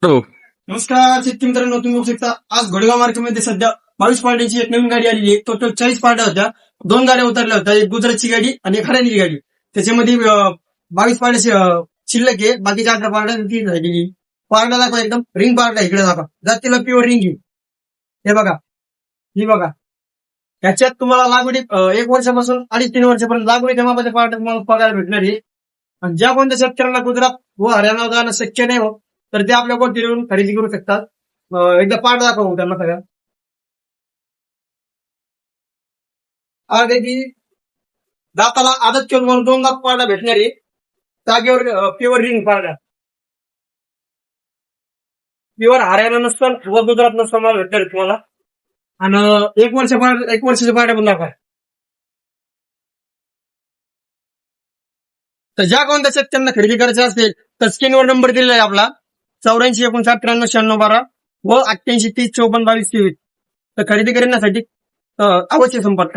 हो. नमस्कार शेतकरी मित्रांनो, तुम्ही बघू शकता आज घोडेगाव मार्केटमध्ये सध्या 22 पार्ट्यांची एक नवीन गाडी आलेली आहे. टोटल 40 पार्ट्या होत्या. 2 गाड्या उतरल्या होत्या, एक गुजरातची गाडी आणि एक हरियाणाची गाडी. त्याच्यामध्ये 22 पार्ट्या शिल्लक आहे, बाकीच्या 18 पार्ट्या ती राहिलेली. पार्ट्या दाखवा, एकदम रिंग पार्ट्या इकडे दाखवा, जातीला प्युअर रिंग आहे. हे बघा, ही बघा, याच्यात तुम्हाला लागवडी 1 वर्षापासून 2.5-3 वर्षापर्यंत लागवडीच्या मापाच्या पार्ट्या तुम्हाला पगार भेटणार आहे. आणि ज्या कोणत्या शेतकऱ्यांना गुजरात व हरियाणा जाणं शक्य नाही हो, तर ते आपल्या गोष्टी येऊन खरेदी करू शकतात. एकदा पाठ दाखवू त्यांना सगळ्या. त्याची दाताला आदत केलं म्हणून 2 दात पाडा भेटणार आहे. जागेवर प्युअर रिंग पाडा, प्युअर हरियाणा नसल व गुजरात नसल मला भेटणार आहे तुम्हाला. आणि 1 वर्षाच्या पाड्या पण दाखवा. तर ज्या कोणत्या शेतकऱ्यांना खरेदी करायचं असेल तर स्क्रीनवर नंबर दिलेला आहे आपला 84 59 93 96 12 व 88 30 54 22 23. तर खरेदी करण्यासाठी अवश्य संपर्क करा.